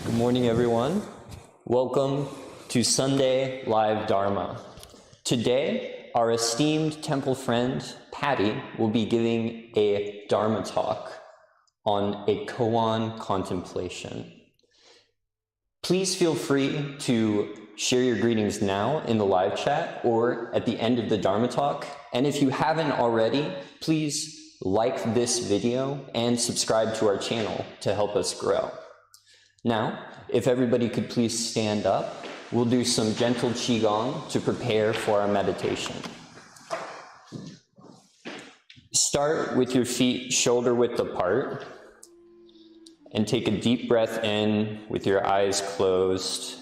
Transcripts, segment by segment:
Good morning, everyone. Welcome to Sunday Live Dharma. Today, our esteemed temple friend, Patty, will be giving a Dharma talk on a Koan contemplation. Please feel free to share your greetings now in the live chat or at the end of the Dharma talk. And if you haven't already, please like this video and subscribe to our channel to help us grow. Now, if everybody could please stand up, we'll do some gentle Qi Gong to prepare for our meditation. Start with your feet shoulder width apart and take a deep breath in with your eyes closed,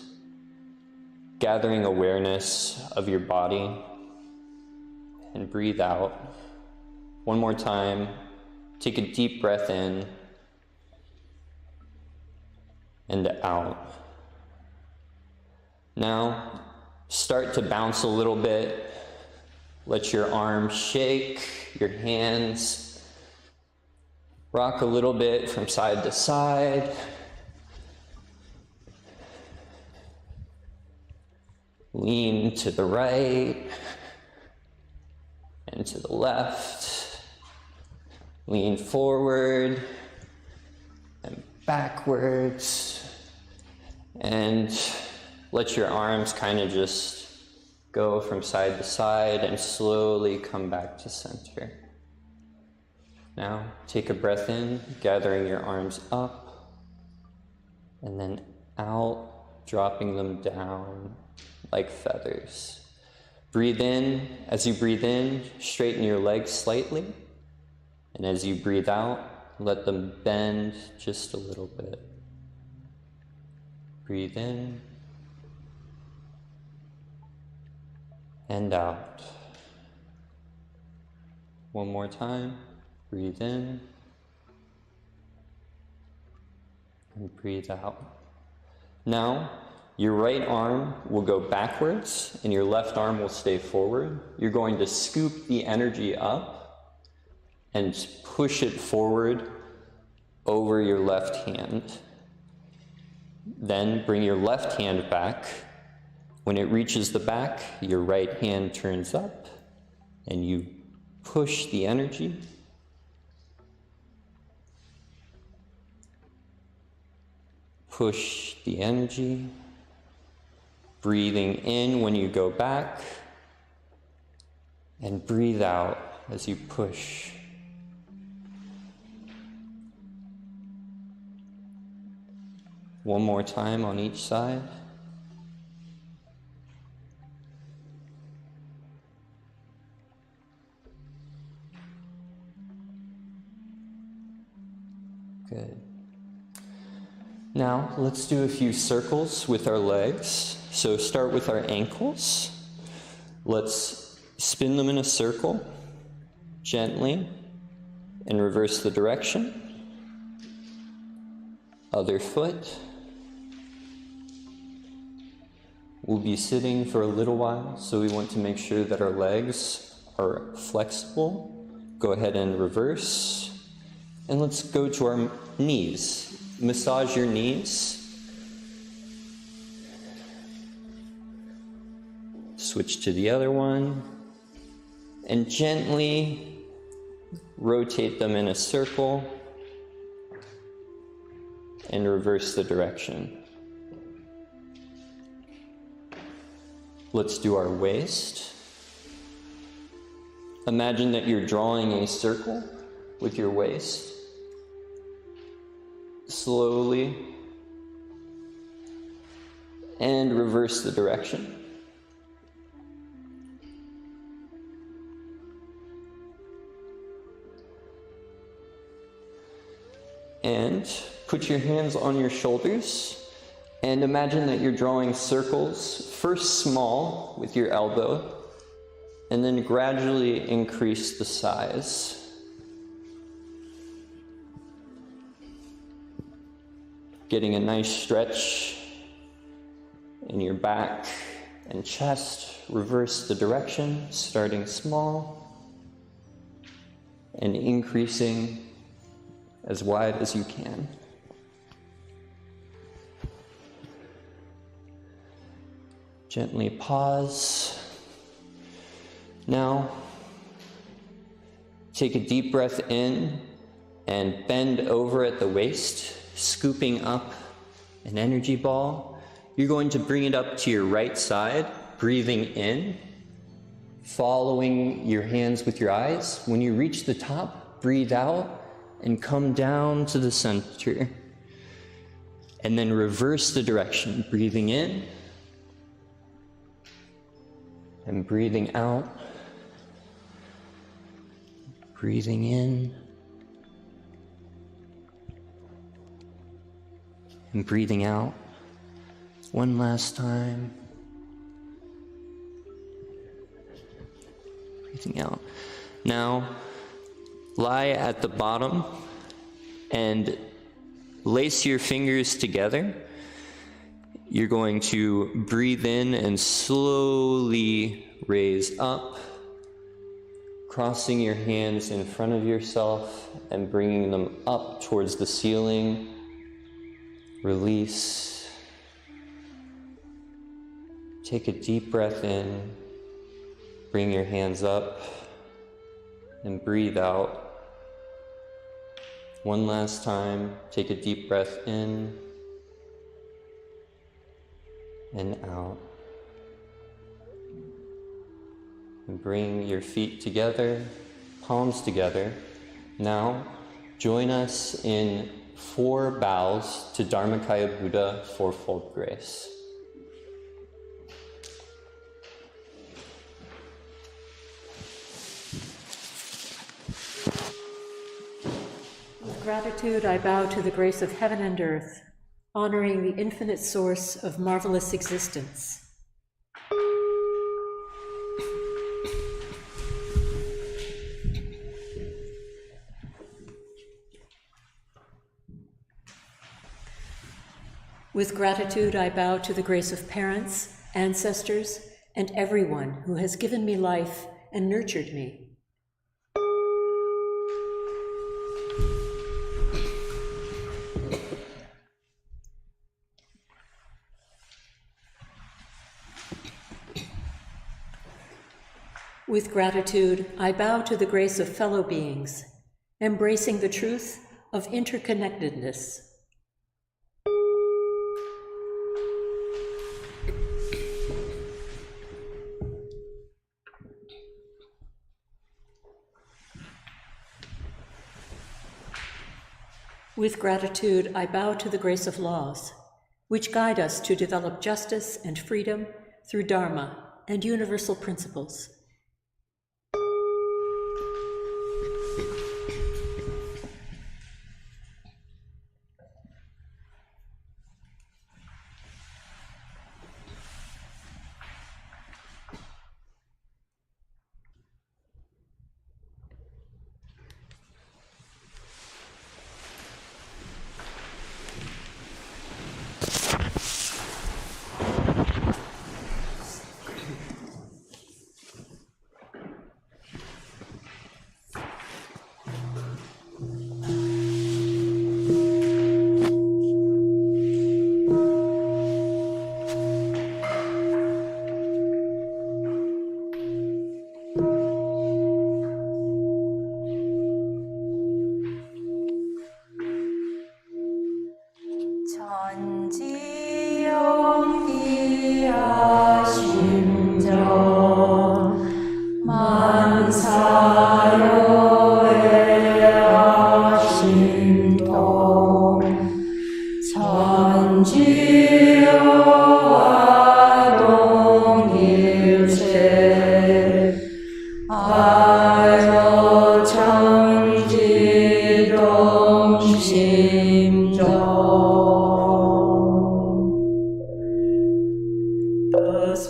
gathering awareness of your body, and breathe out. One more time, take a deep breath in and out. Now, start to bounce a little bit. Let your arms shake, your hands rock a little bit from side to side. Lean to the right and to the left. Lean forward and backwards. And let your arms kind of just go from side to side and slowly come back to center. Now, take a breath in, gathering your arms up, and then out, dropping them down like feathers. Breathe in. As you breathe in, straighten your legs slightly. And as you breathe out, let them bend just a little bit. Breathe in and out. One more time. Breathe in and breathe out. Now, your right arm will go backwards and your left arm will stay forward. You're going to scoop the energy up and push it forward over your left hand. Then bring your left hand back. When it reaches the back, your right hand turns up and you push the energy. Push the energy. Breathing in when you go back, and breathe out as you push. One more time on each side. Good. Now, let's do a few circles with our legs. So start with our ankles. Let's spin them in a circle, gently, and reverse the direction. Other foot. We'll be sitting for a little while, so we want to make sure that our legs are flexible. Go ahead and reverse. And let's go to our knees. Massage your knees. Switch to the other one. And gently rotate them in a circle and reverse the direction. Let's do our waist. Imagine that you're drawing a circle with your waist. Slowly, and reverse the direction. And put your hands on your shoulders and imagine that you're drawing circles, first small with your elbow, and then gradually increase the size. Getting a nice stretch in your back and chest. Reverse the direction, starting small and increasing as wide as you can. Gently pause. Now, take a deep breath in and bend over at the waist, scooping up an energy ball. You're going to bring it up to your right side, breathing in, following your hands with your eyes. When you reach the top, breathe out and come down to the center. And then reverse the direction, breathing in and breathing out. Breathing in and breathing out. One last time. Breathing out. Now, lie at the bottom and lace your fingers together. You're going to breathe in and slowly raise up, crossing your hands in front of yourself and bringing them up towards the ceiling. Release. Take a deep breath in, bring your hands up, and breathe out. One last time, take a deep breath in and out. And bring your feet together, palms together. Now, join us in 4 bows to Dharmakaya Buddha Fourfold Grace. With gratitude, I bow to the grace of heaven and earth, honoring the infinite source of marvelous existence. With gratitude, I bow to the grace of parents, ancestors, and everyone who has given me life and nurtured me. With gratitude, I bow to the grace of fellow beings, embracing the truth of interconnectedness. With gratitude, I bow to the grace of laws, which guide us to develop justice and freedom through Dharma and universal principles.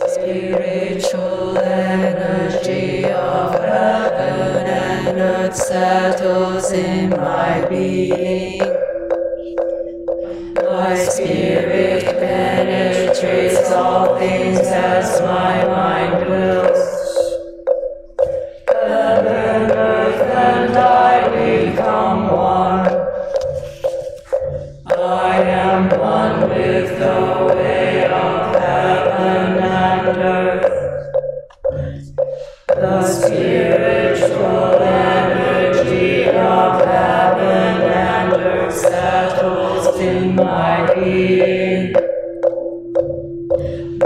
Spiritual energy of heaven and earth settles in my being. My spirit penetrates all things as my mind wills. Heaven, earth, and I become one. I am one with the way of heaven and earth. The spiritual energy of heaven and earth settles in my being.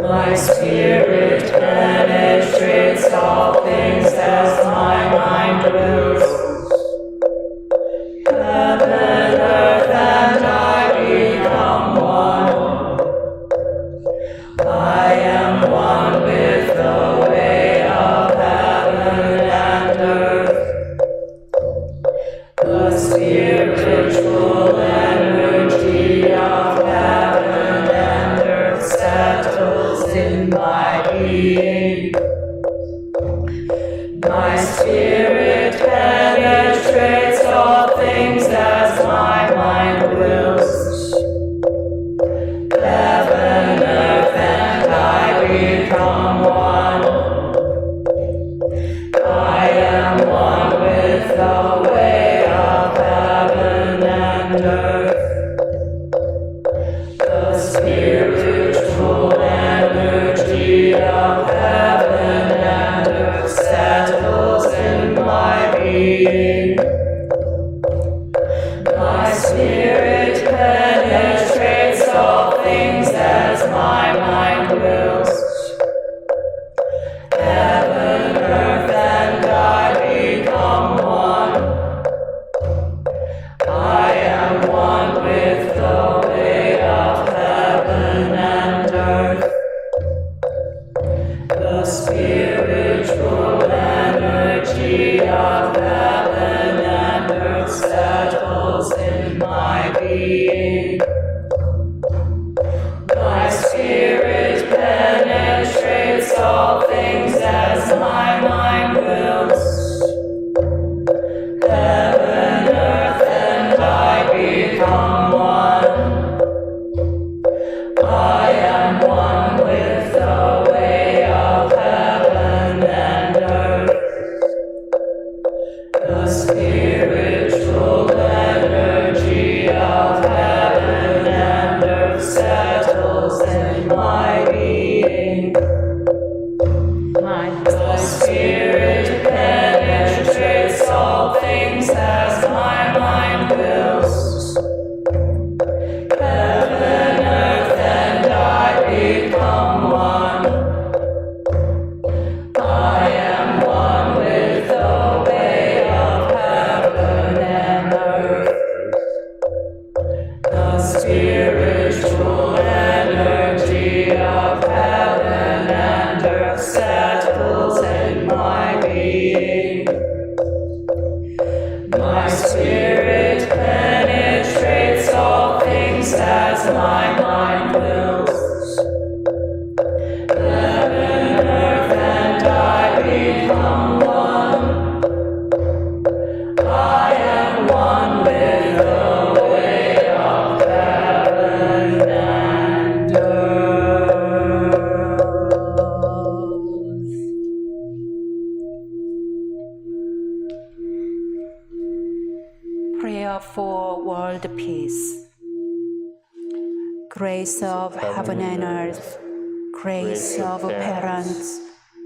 My spirit penetrates all things as my mind wills. Heaven, earth, and I become one. I am one with the way of heaven and earth. The spiritual energy of heaven and earth settles in my being. My spirit penetrates all things as my mind wills. Heaven, earth, and I become one. I am one with the way of heaven and earth. The spiritual energy spiritual energy of heaven and earth settles in my being. My spirit penetrates all things as my mind wills. Heaven, earth, and I become one. I am one with the way of heaven and earth. The spiritual energy of heaven and earth settles in my being. The spirit penetrates all things as my mind wills. Heaven, earth, and I become one. I am one with the way of heaven and earth. The spiritual energy of heaven and earth settles in my being. My spirit penetrates all things as my mind wills. Heaven, earth, and I become one. I am one with the way of heaven and earth. Prayer for world peace. Grace of heaven and earth, grace of parents,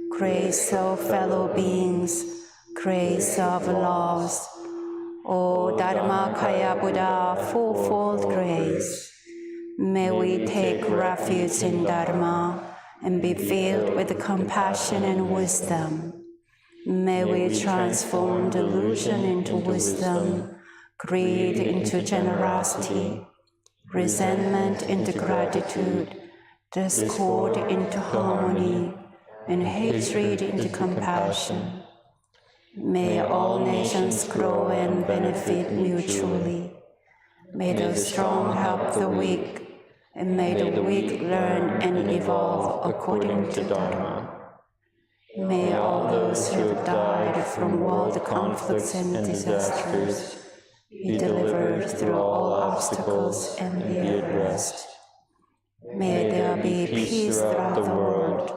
grace of fellow beings, grace of laws, O Dharmakaya Buddha, fourfold grace. May we take refuge in Dharma and be filled with compassion and wisdom. May we transform delusion into wisdom, greed into generosity, resentment into gratitude, discord into harmony, and hatred into compassion. May all nations grow and benefit mutually. May the strong help the weak, and may the weak learn and evolve according to Dharma. May all those who have died from world conflicts and disasters be delivered through all obstacles and be at rest. May there be peace throughout the world,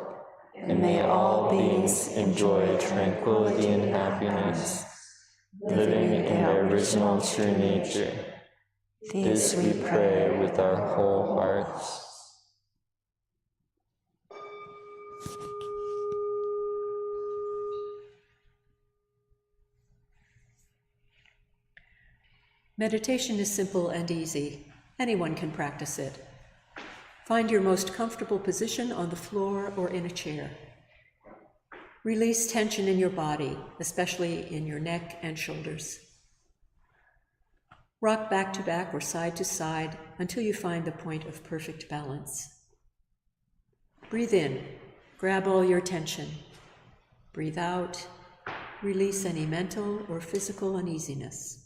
and may all beings enjoy tranquility and happiness, living in their original true nature. This we pray with our whole hearts. Meditation is simple and easy. Anyone can practice it. Find your most comfortable position on the floor or in a chair. Release tension in your body, especially in your neck and shoulders. Rock back to back or side to side until you find the point of perfect balance. Breathe in, grab all your tension. Breathe out, release any mental or physical uneasiness.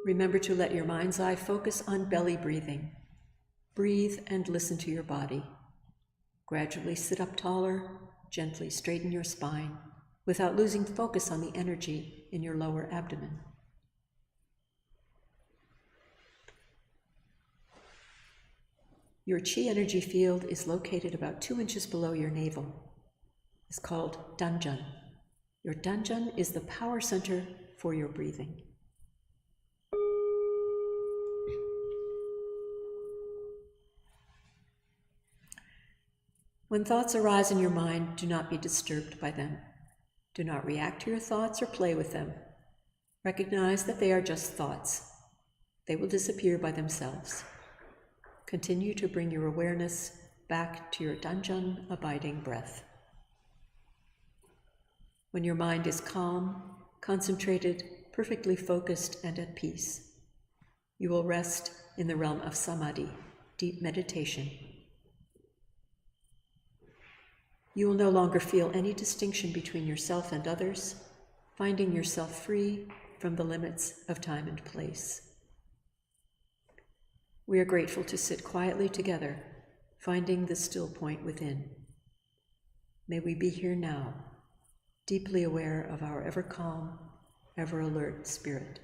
Remember to let your mind's eye focus on belly breathing. Breathe and listen to your body. Gradually sit up taller, gently straighten your spine, without losing focus on the energy in your lower abdomen. Your Qi energy field is located about 2 inches below your navel. It's called Danjan. Your Danjan is the power center for your breathing. When thoughts arise in your mind, do not be disturbed by them. Do not react to your thoughts or play with them. Recognize that they are just thoughts. They will disappear by themselves. Continue to bring your awareness back to your Danjan abiding breath. When your mind is calm, concentrated, perfectly focused, and at peace, you will rest in the realm of samadhi, deep meditation, You will no longer feel any distinction between yourself and others, finding yourself free from the limits of time and place. We are grateful to sit quietly together, finding the still point within. May we be here now, deeply aware of our ever calm, ever alert spirit.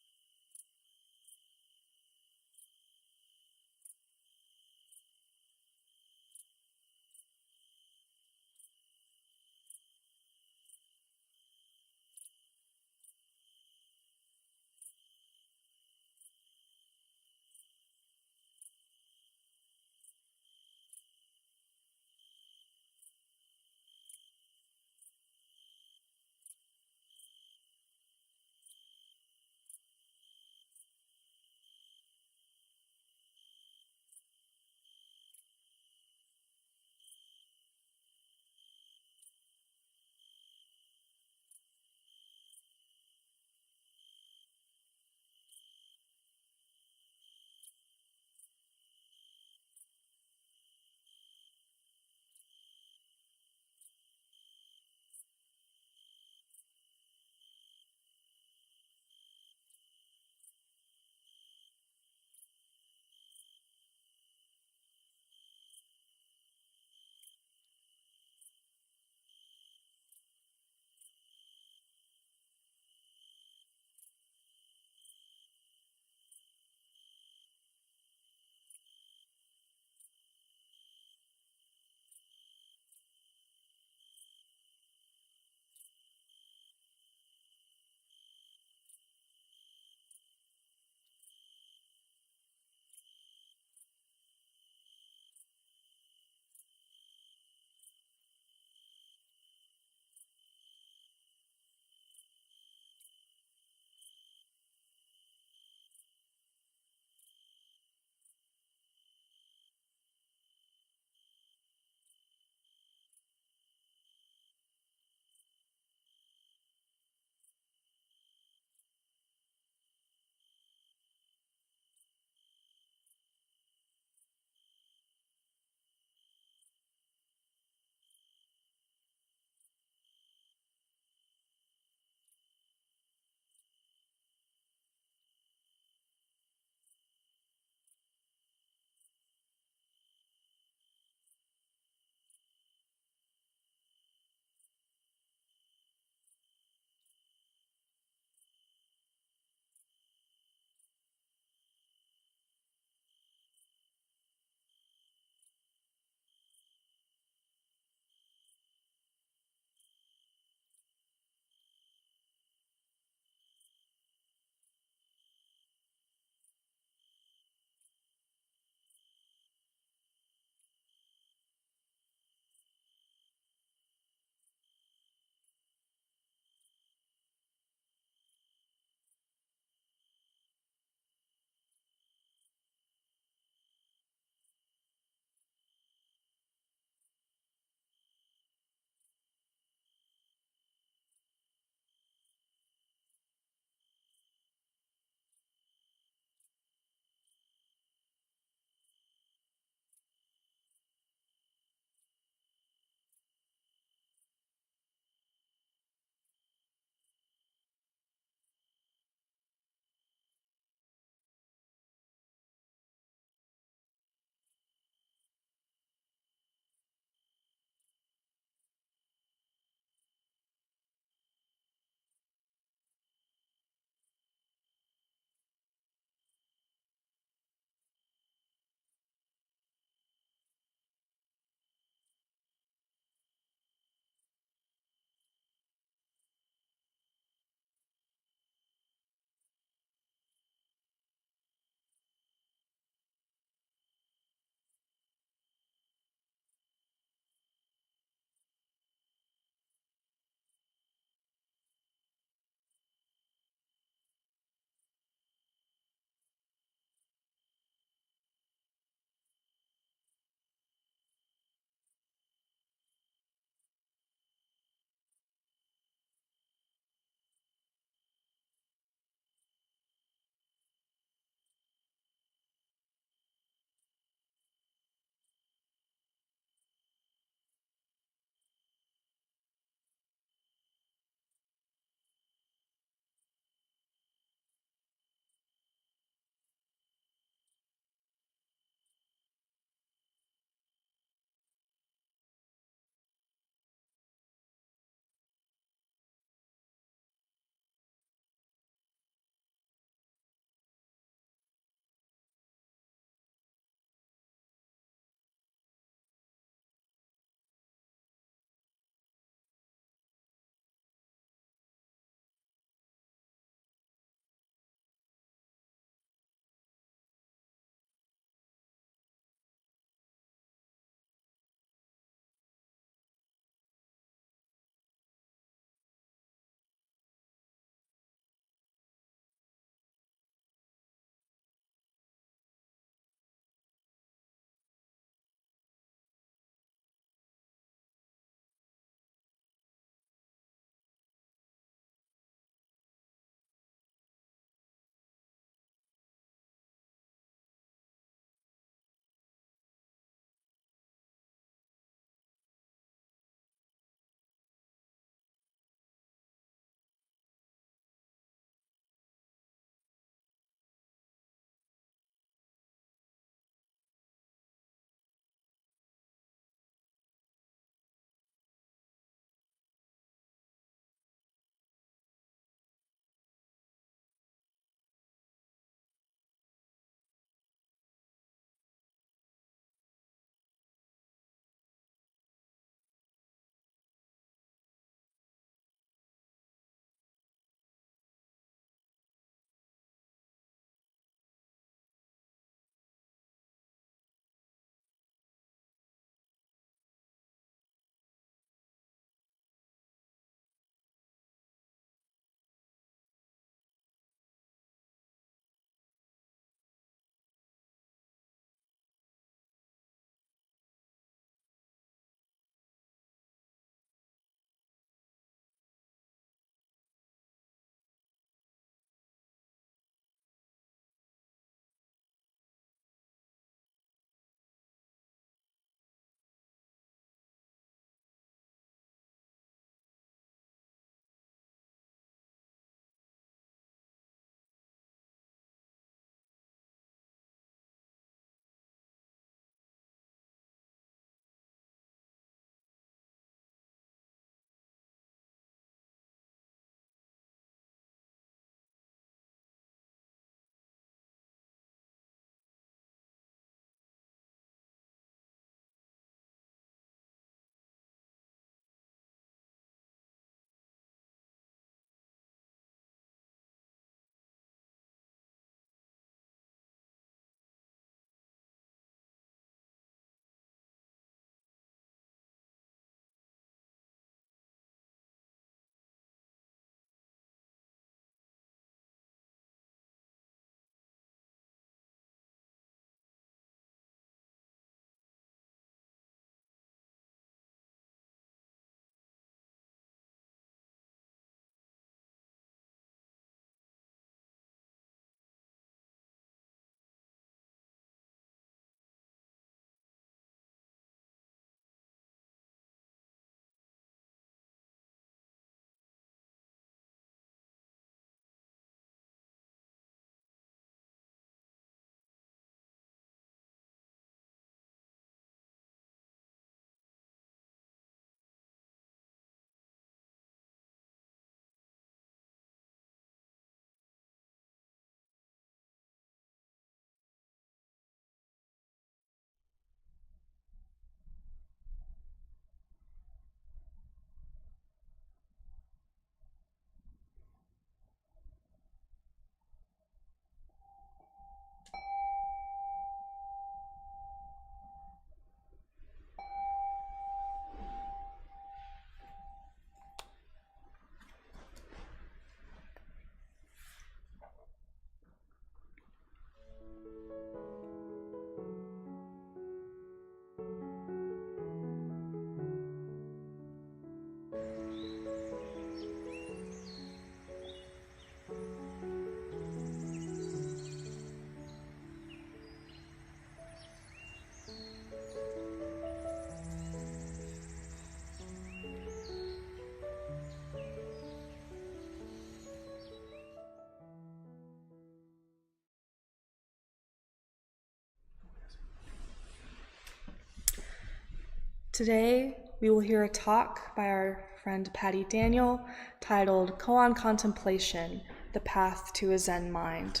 Today, we will hear a talk by our friend Patty Daniel titled Koan Contemplation, The Path to a Zen Mind.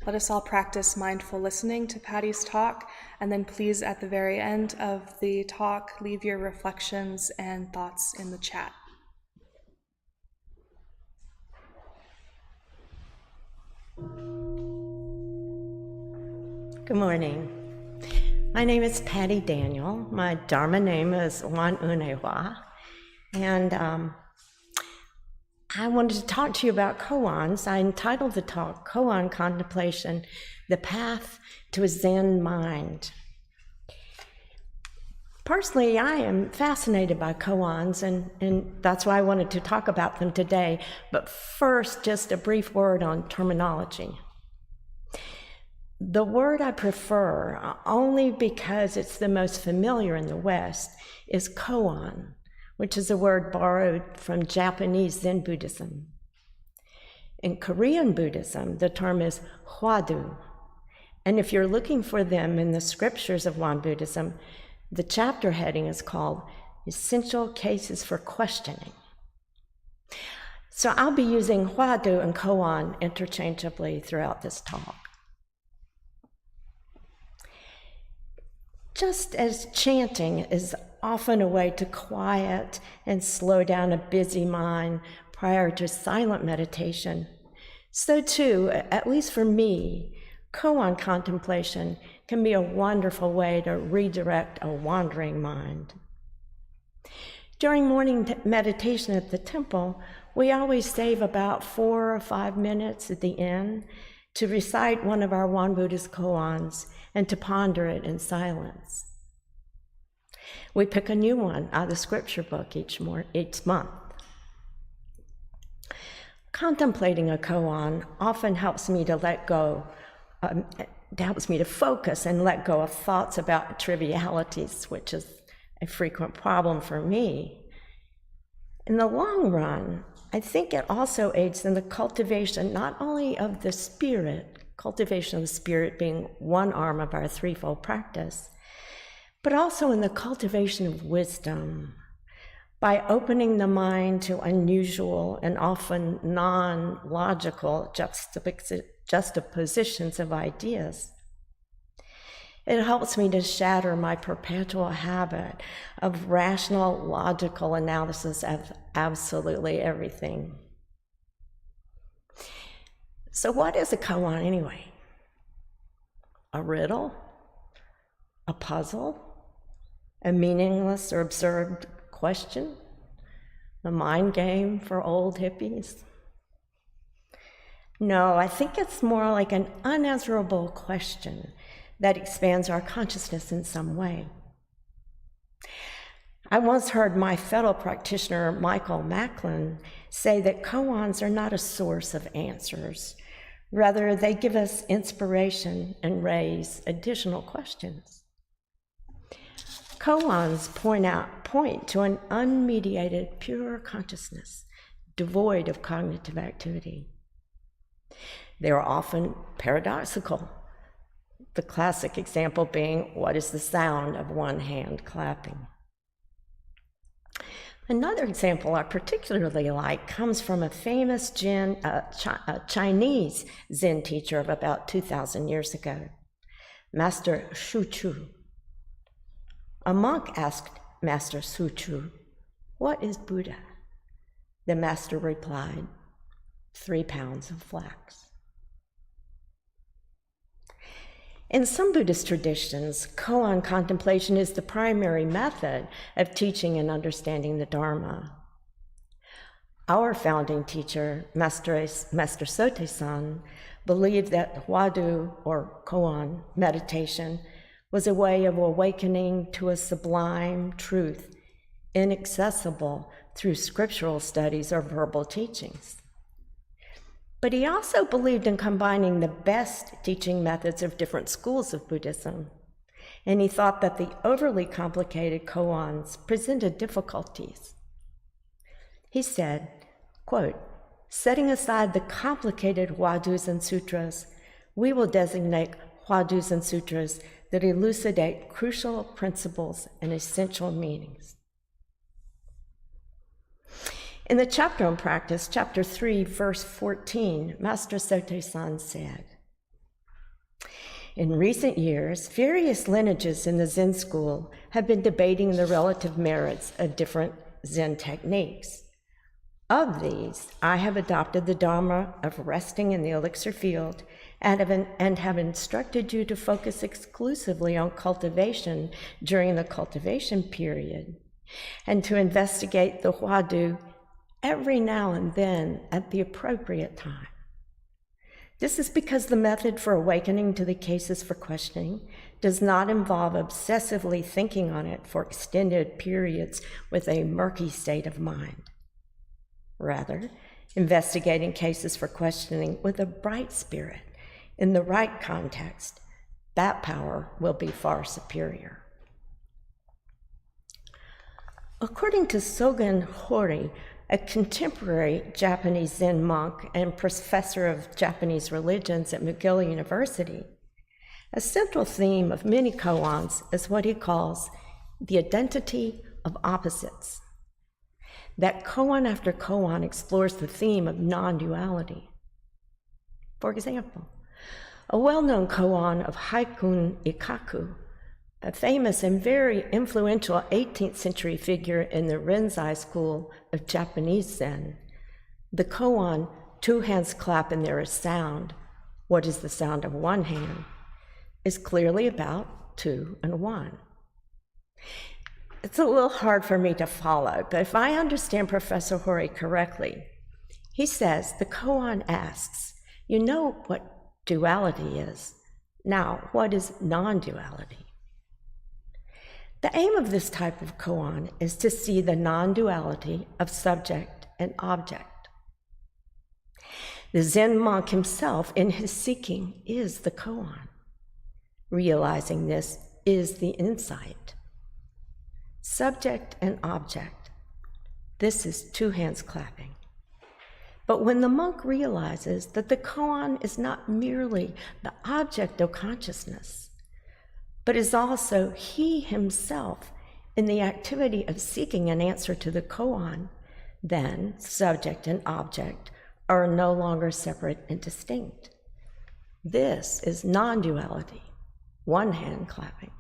Let us all practice mindful listening to Patty's talk, and then please at the very end of the talk, leave your reflections and thoughts in the chat. Good morning. My name is Patty Daniel. My Dharma name is wontempleNC. And I wanted to talk to you about koans. I entitled the talk, Koan Contemplation, The Path to a Zen Mind. Personally, I am fascinated by koans, and that's why I wanted to talk about them today. But first, just a brief word on terminology. The word I prefer, only because it's the most familiar in the West, is koan, which is a word borrowed from Japanese Zen Buddhism. In Korean Buddhism, the term is hwadu, and if you're looking for them in the scriptures of Won Buddhism, the chapter heading is called Essential Cases for Questioning. So I'll be using hwadu and koan interchangeably throughout this talk. Just as chanting is often a way to quiet and slow down a busy mind prior to silent meditation, so too, at least for me, koan contemplation can be a wonderful way to redirect a wandering mind. During morning meditation at the temple, we always save about 4 or 5 minutes at the end to recite one of our Won Buddhist koans and to ponder it in silence. We pick a new one out of the scripture book each month. Contemplating a koan often helps me to focus and let go of thoughts about trivialities, which is a frequent problem for me. In the long run, I think it also aids in the cultivation not only of the spirit, cultivation of the spirit being one arm of our threefold practice, but also in the cultivation of wisdom by opening the mind to unusual and often non-logical juxtapositions of ideas. It helps me to shatter my perpetual habit of rational, logical analysis of absolutely everything. So what is a koan anyway? A riddle? A puzzle? A meaningless or absurd question? A mind game for old hippies? No, I think it's more like an unanswerable question that expands our consciousness in some way. I once heard my fellow practitioner, Michael Macklin, say that koans are not a source of answers. Rather, they give us inspiration and raise additional questions. Koans point to an unmediated, pure consciousness, devoid of cognitive activity. They are often paradoxical, the classic example being, what is the sound of one hand clapping? Another example I particularly like comes from a famous Chinese Zen teacher of about 2,000 years ago, Master Shu Chu. A monk asked Master Shu Chu, "What is Buddha?" The master replied, 3 pounds of flax. In some Buddhist traditions, koan contemplation is the primary method of teaching and understanding the Dharma. Our founding teacher, Master Sotaesan, believed that hwadu, or koan, meditation was a way of awakening to a sublime truth, inaccessible through scriptural studies or verbal teachings. But he also believed in combining the best teaching methods of different schools of Buddhism, and he thought that the overly complicated koans presented difficulties. He said, quote, "Setting aside the complicated hwadus and sutras, we will designate hwadus and sutras that elucidate crucial principles and essential meanings. In the chapter on practice, chapter 3, verse 14, Master Soto-san said, "In recent years, various lineages in the Zen school have been debating the relative merits of different Zen techniques. Of these, I have adopted the Dharma of resting in the elixir field and have instructed you to focus exclusively on cultivation during the cultivation period, and to investigate the Huadu every now and then at the appropriate time. This is because the method for awakening to the cases for questioning does not involve obsessively thinking on it for extended periods with a murky state of mind. Rather, investigating cases for questioning with a bright spirit in the right context, that power will be far superior." According to Sogen Hori, a contemporary Japanese Zen monk and professor of Japanese religions at McGill University, a central theme of many koans is what he calls the identity of opposites. That koan after koan explores the theme of non-duality. For example, a well-known koan of Haikun Ikaku, a famous and very influential 18th century figure in the Renzai school of Japanese Zen, the koan, "Two hands clap and there is sound. What is the sound of one hand?" is clearly about two and one. It's a little hard for me to follow, but if I understand Professor Hori correctly, he says the koan asks, you know what duality is. Now, what is non-duality? The aim of this type of koan is to see the non-duality of subject and object. The Zen monk himself, in his seeking, is the koan. Realizing this is the insight. Subject and object. This is two hands clapping. But when the monk realizes that the koan is not merely the object of consciousness, but is also he himself in the activity of seeking an answer to the koan, then subject and object are no longer separate and distinct. This is non-duality, one hand clapping.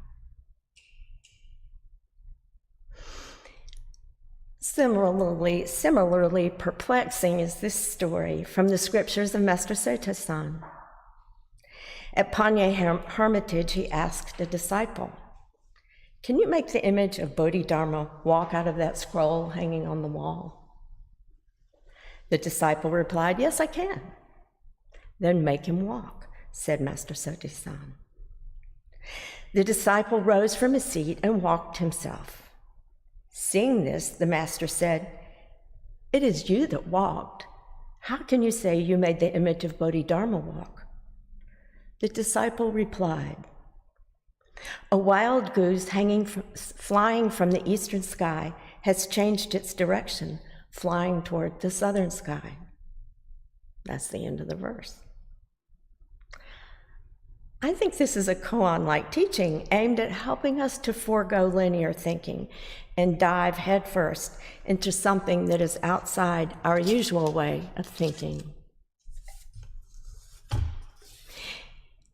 Similarly perplexing is this story from the scriptures of Master Soto-san. At Panye Hermitage, he asked a disciple, "Can you make the image of Bodhidharma walk out of that scroll hanging on the wall?" The disciple replied, "Yes, I can." "Then make him walk," said Master Soto-san. The disciple rose from his seat and walked himself. Seeing this, the master said, "It is you that walked. How can you say you made the image of Bodhidharma walk?" The disciple replied, "A wild goose flying from the eastern sky has changed its direction, flying toward the southern sky." That's the end of the verse. I think this is a koan-like teaching aimed at helping us to forego linear thinking and dive headfirst into something that is outside our usual way of thinking.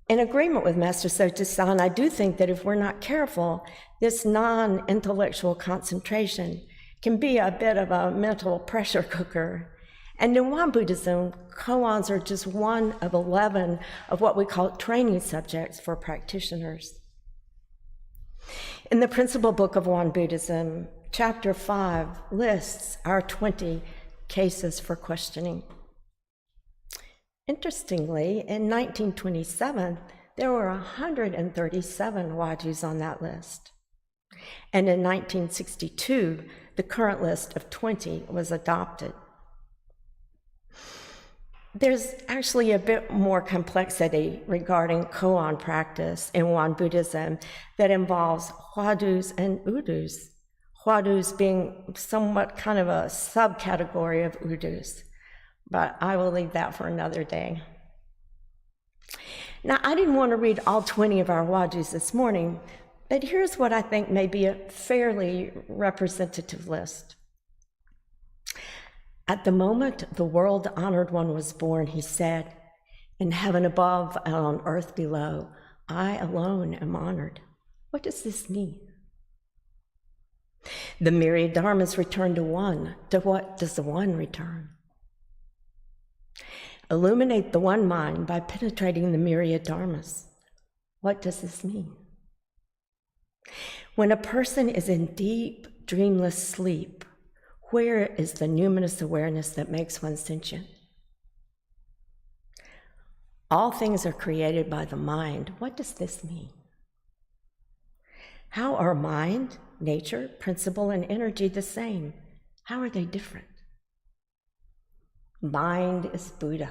In agreement with Master Soto-san, I do think that if we're not careful, this non-intellectual concentration can be a bit of a mental pressure cooker. And in Won Buddhism, koans are just one of 11 of what we call training subjects for practitioners. In the principal book of Won Buddhism, chapter 5 lists our 20 cases for questioning. Interestingly, in 1927, there were 137 wadus on that list. And in 1962, the current list of 20 was adopted. There's actually a bit more complexity regarding koan practice in Won Buddhism that involves hwadus and udus, hwadus being somewhat kind of a subcategory of udus. But I will leave that for another day. Now, I didn't want to read all 20 of our wadus this morning, but here's what I think may be a fairly representative list. At the moment the world-honored one was born, he said, in heaven above and on earth below, I alone am honored. What does this mean? The myriad dharmas return to one. To what does the one return? Illuminate the one mind by penetrating the myriad dharmas. What does this mean? When a person is in deep, dreamless sleep, where is the numinous awareness that makes one sentient? All things are created by the mind. What does this mean? How are mind, nature, principle, and energy the same? How are they different? Mind is Buddha.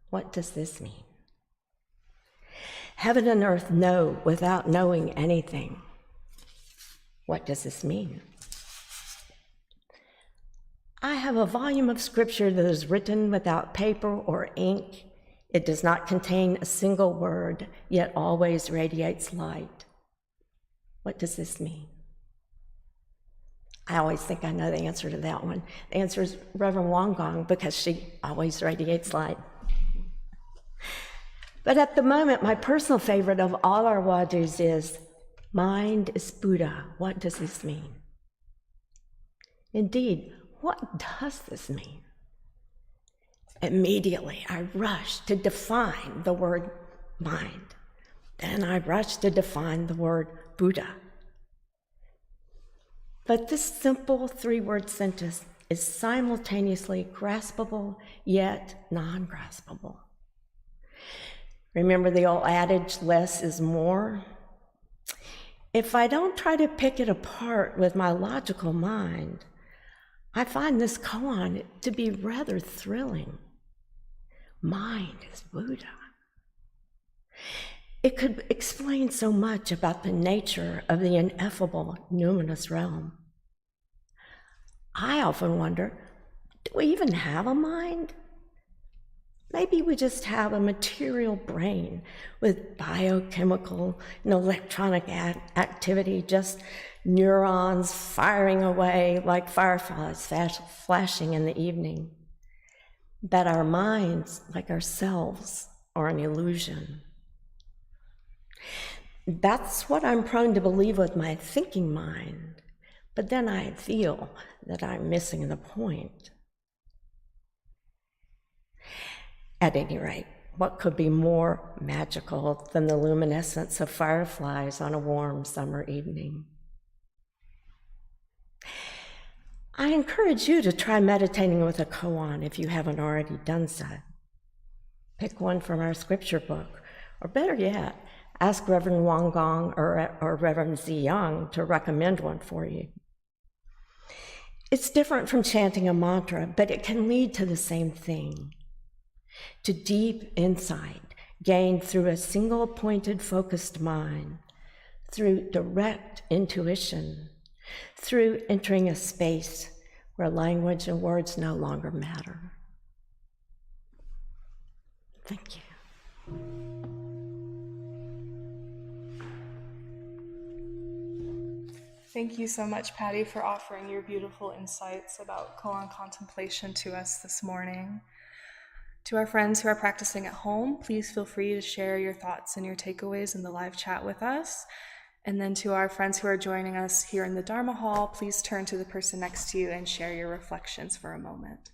What does this mean? Heaven and earth know without knowing anything. What does this mean? I have a volume of scripture that is written without paper or ink. It does not contain a single word, yet always radiates light. What does this mean? I always think I know the answer to that one. The answer is Reverend WontempleNC, because she always radiates light. But at the moment, my personal favorite of all our wadus is, mind is Buddha. What does this mean? Indeed, what does this mean? Immediately, I rush to define the word mind. Then I rush to define the word Buddha. But this simple three-word sentence is simultaneously graspable, yet non-graspable. Remember the old adage, less is more? If I don't try to pick it apart with my logical mind, I find this koan to be rather thrilling. Mind is Buddha. It could explain so much about the nature of the ineffable numinous realm. I often wonder, do we even have a mind? Maybe we just have a material brain with biochemical and electronic activity, just neurons firing away like fireflies flashing in the evening. That our minds, like ourselves, are an illusion. That's what I'm prone to believe with my thinking mind, but then I feel that I'm missing the point. At any rate, what could be more magical than the luminescence of fireflies on a warm summer evening? I encourage you to try meditating with a koan if you haven't already done so. Pick one from our scripture book, or better yet, ask Reverend WontempleNC or Reverend Young to recommend one for you. It's different from chanting a mantra, but it can lead to the same thing, to deep insight gained through a single pointed focused mind, through direct intuition, through entering a space where language and words no longer matter. Thank you. Thank you so much, Patty, for offering your beautiful insights about koan contemplation to us this morning. To our friends who are practicing at home, please feel free to share your thoughts and your takeaways in the live chat with us. And then to our friends who are joining us here in the Dharma Hall, please turn to the person next to you and share your reflections for a moment.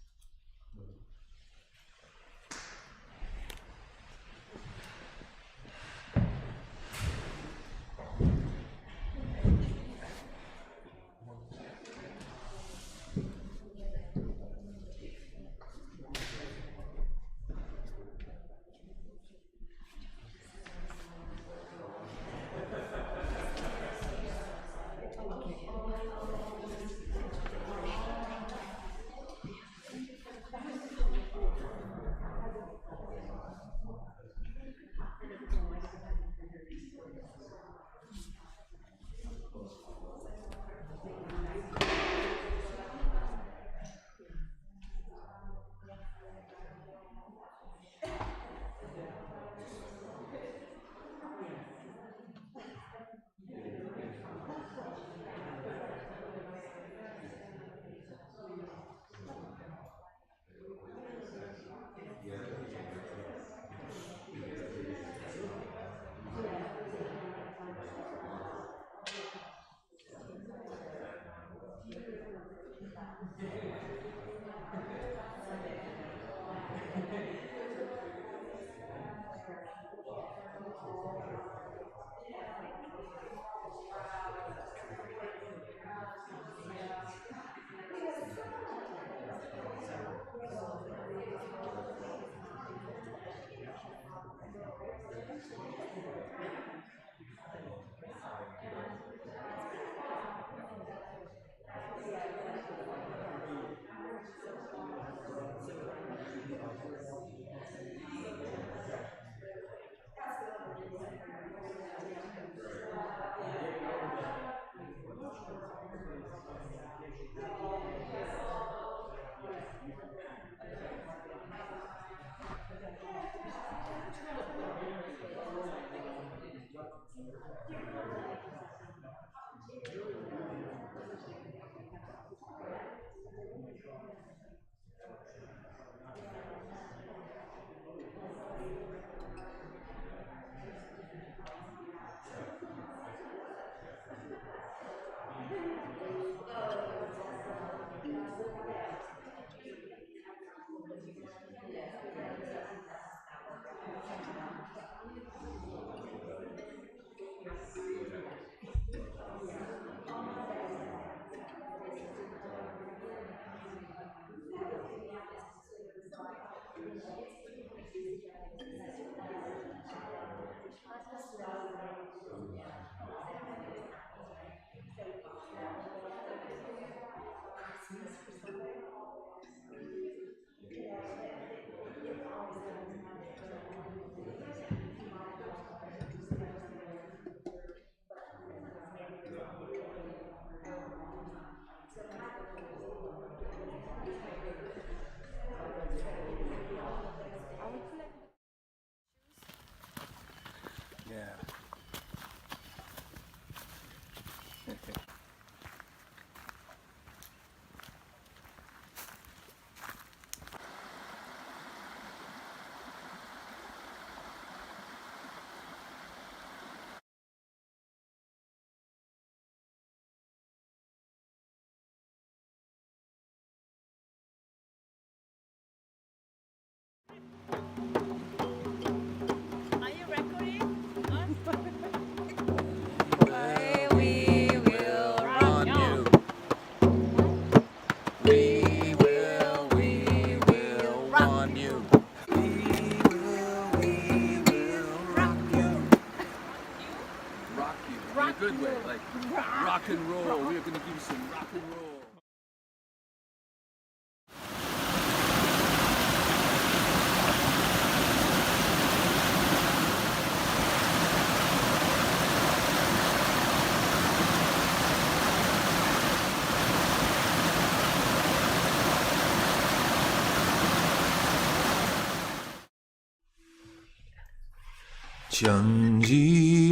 정지연기야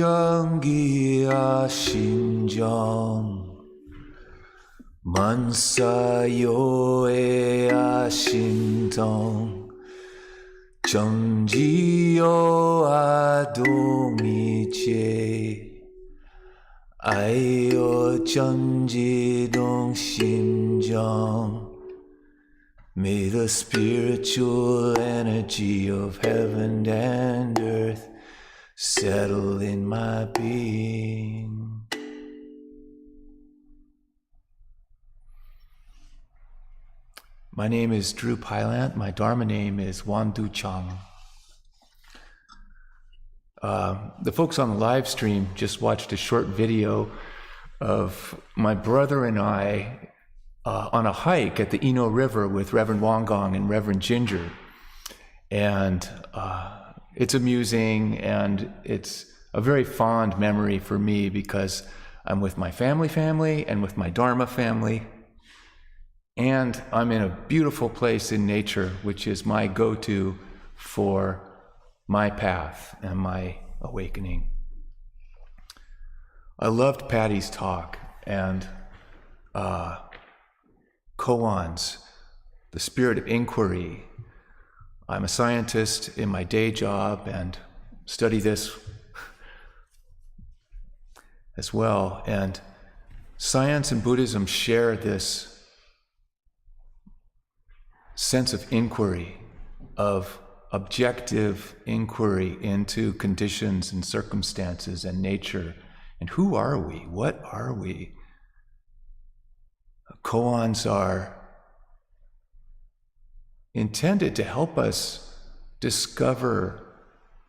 신정 만사요에야 신동 정지요아 동이제 아이요 정지동 심정 May the spiritual energy of heaven and earth settle in my being. My name is Drew Pylant. My Dharma name is Wan Du Chang. The folks on the live stream just watched a short video of my brother and I on a hike at the Eno River with Reverend Wangong and Reverend Ginger. And it's amusing, and it's a very fond memory for me because I'm with my family, and with my Dharma family, and I'm in a beautiful place in nature, which is my go-to for my path and my awakening. I loved Patty's talk and Koan's, the spirit of inquiry. I'm a scientist in my day job and study this as well. And science and Buddhism share this sense of inquiry, of objective inquiry into conditions and circumstances and nature. And who are we? What are we? Koans are intended to help us discover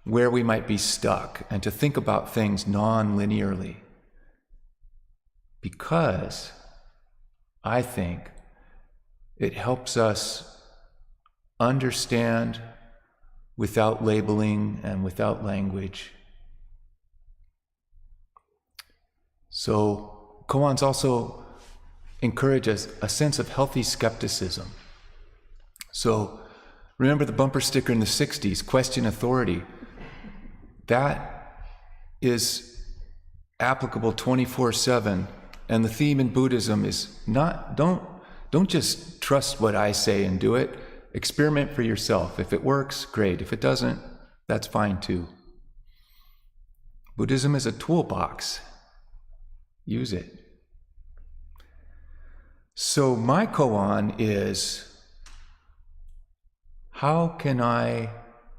where we might be stuck and to think about things non-linearly. Because I think it helps us understand without labeling and without language. So koans also encourage us a sense of healthy skepticism. So remember the bumper sticker in the 60s, question authority. That is applicable 24/7. And the theme in Buddhism is not, don't just trust what I say and do it. Experiment for yourself. If it works, great. If it doesn't, that's fine too. Buddhism is a toolbox. Use it. So my koan is, how can I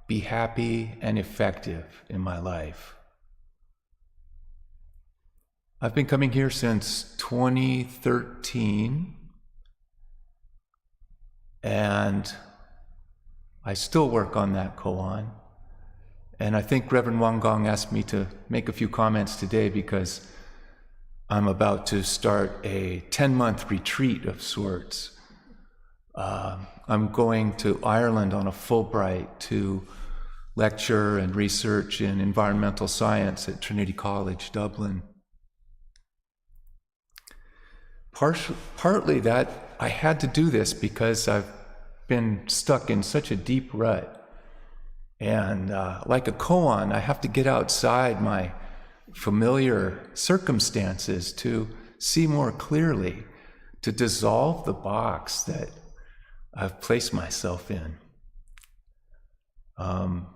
be happy and effective in my life? I've been coming here since 2013, and I still work on that koan. And I think Reverend Wangong asked me to make a few comments today because I'm about to start a 10-month retreat of sorts. I'm going to Ireland on a Fulbright to lecture and research in environmental science at Trinity College, Dublin. Partly that I had to do this because I've been stuck in such a deep rut. And like a koan, I have to get outside my familiar circumstances to see more clearly, to dissolve the box that I've placed myself in. And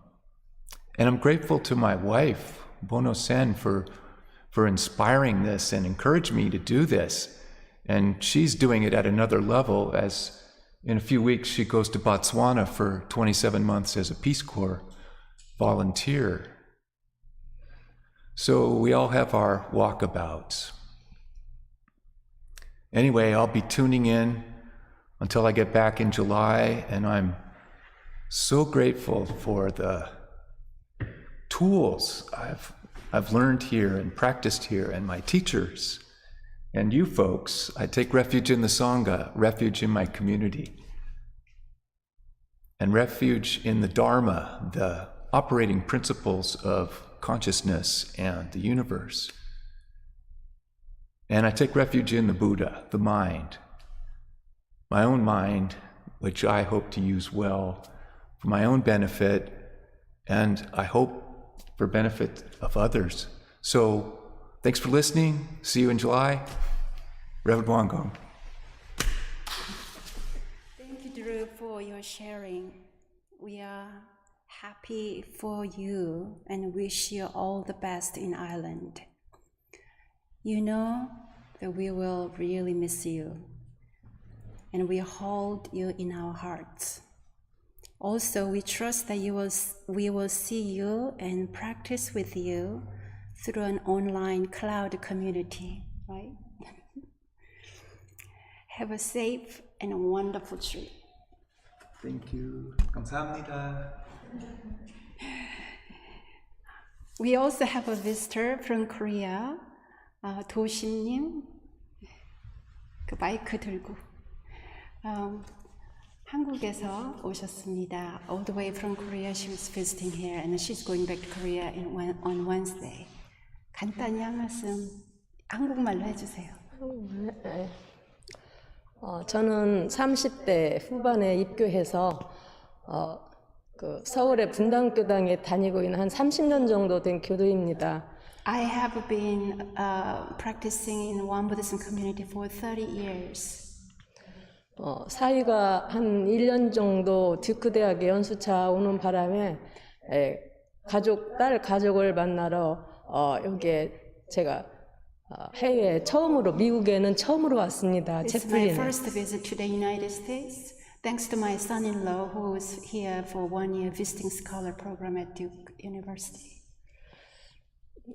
I'm grateful to my wife, Bono Sen, for inspiring this and encouraging me to do this. And she's doing it at another level, as in a few weeks she goes to Botswana for 27 months as a Peace Corps volunteer. So we all have our walkabouts. Anyway, I'll be tuning in until I get back in July, and I'm so grateful for the tools I've learned here and practiced here, and my teachers, and you folks. I take refuge in the Sangha, refuge in my community, and refuge in the Dharma, the operating principles of consciousness and the universe. And I take refuge in the Buddha, the mind, my own mind, which I hope to use well for my own benefit, and I hope for benefit of others. So thanks for listening. See you in July. Reverend Wonkong. Thank you, Drew, for your sharing. We are happy for you and wish you all the best in Ireland. You know that we will really miss you, and we hold you in our hearts. Also, we trust that we will see you and practice with you through an online cloud community, right? Have a safe and wonderful trip. Thank you. 감사합니다. We also have a visitor from Korea, 도심님. 그 마이크 들고 한국에서 오셨습니다. All the way from Korea, she was visiting here, and she's going back to Korea on Wednesday. 간단히 한 말씀 한국말로 해주세요. 저는 30대 후반에 입교해서 그 서울의 분당교당에 다니고 있는 한 30년 정도 된 교도입니다. I have been practicing in one Buddhism community for 30 years. 사위가 한 1년 정도 듀크 대학에 연수차 오는 바람에 딸 가족을 만나러 여기에 제가 해외에 처음으로 미국에는 처음으로 왔습니다. It's my 채플린에. first visit to the United States, thanks to my son-in-law who was here for 1 year visiting scholar program at Duke University.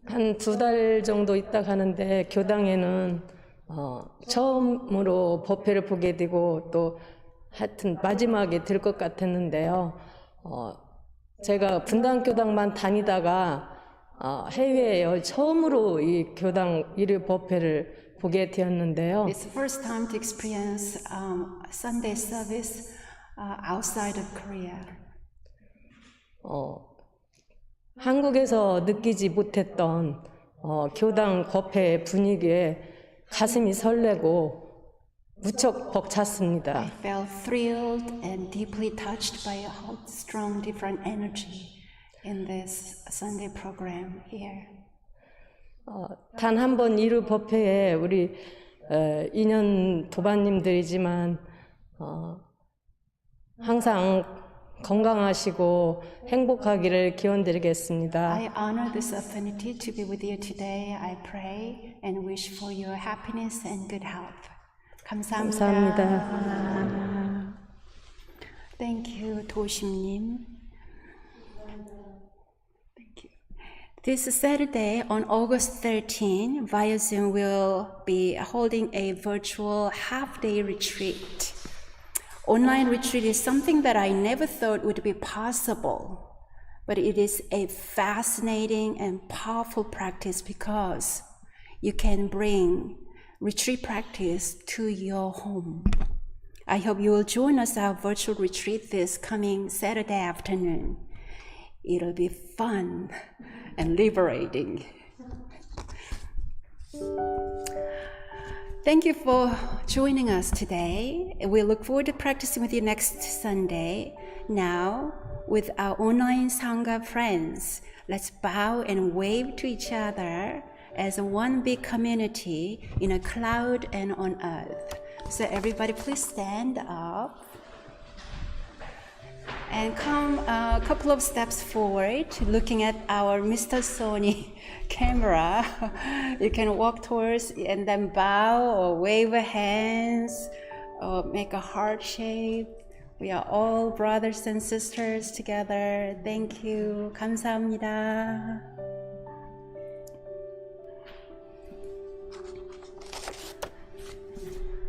한 2달 정도 있다 가는데 교당에는 처음으로 법회를 보게 되고 또 하여튼 마지막에 될 것 같았는데요. 제가 분당교당만 다니다가 해외에 처음으로 이 교당 일요법회를 보게 되었는데요. It's the first time to experience Sunday service outside of Korea. 한국에서 느끼지 못했던 교당 법회 분위기에 가슴이 설레고 무척 벅찼습니다. I felt thrilled and deeply touched by a strong different energy in this Sunday program here. 단 한 번 일요 법회에 우리 2년 도반님들이지만 항상 건강하시고 행복하기를 기원드리겠습니다. I honor this opportunity to be with you today. I pray and wish for your happiness and good health. 감사합니다. 감사합니다. Thank you, 도심님. Thank you. This Saturday on August 13, via Zoom will be holding a virtual half-day retreat. Online retreat is something that I never thought would be possible, but it is a fascinating and powerful practice because you can bring retreat practice to your home. I hope you will join us our virtual retreat this coming Saturday afternoon. It'll be fun and liberating. Thank you for joining us today. We look forward to practicing with you next Sunday. Now, with our online Sangha friends, let's bow and wave to each other as one big community in a cloud and on earth. So everybody please stand up and come a couple of steps forward, looking at our Mr. Sony camera. You can walk towards and then bow or wave hands or make a heart shape. We are all brothers and sisters together. Thank you. 감사합니다.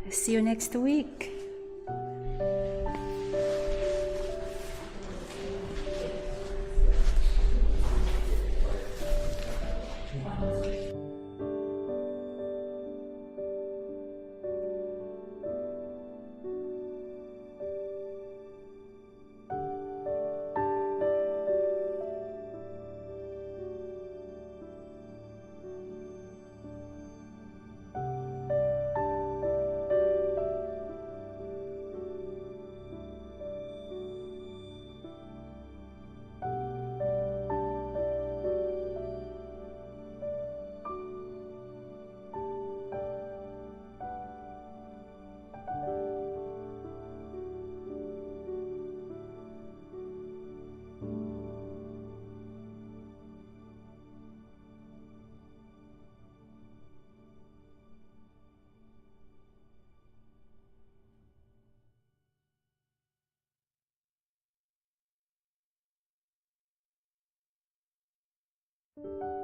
See you next week. you.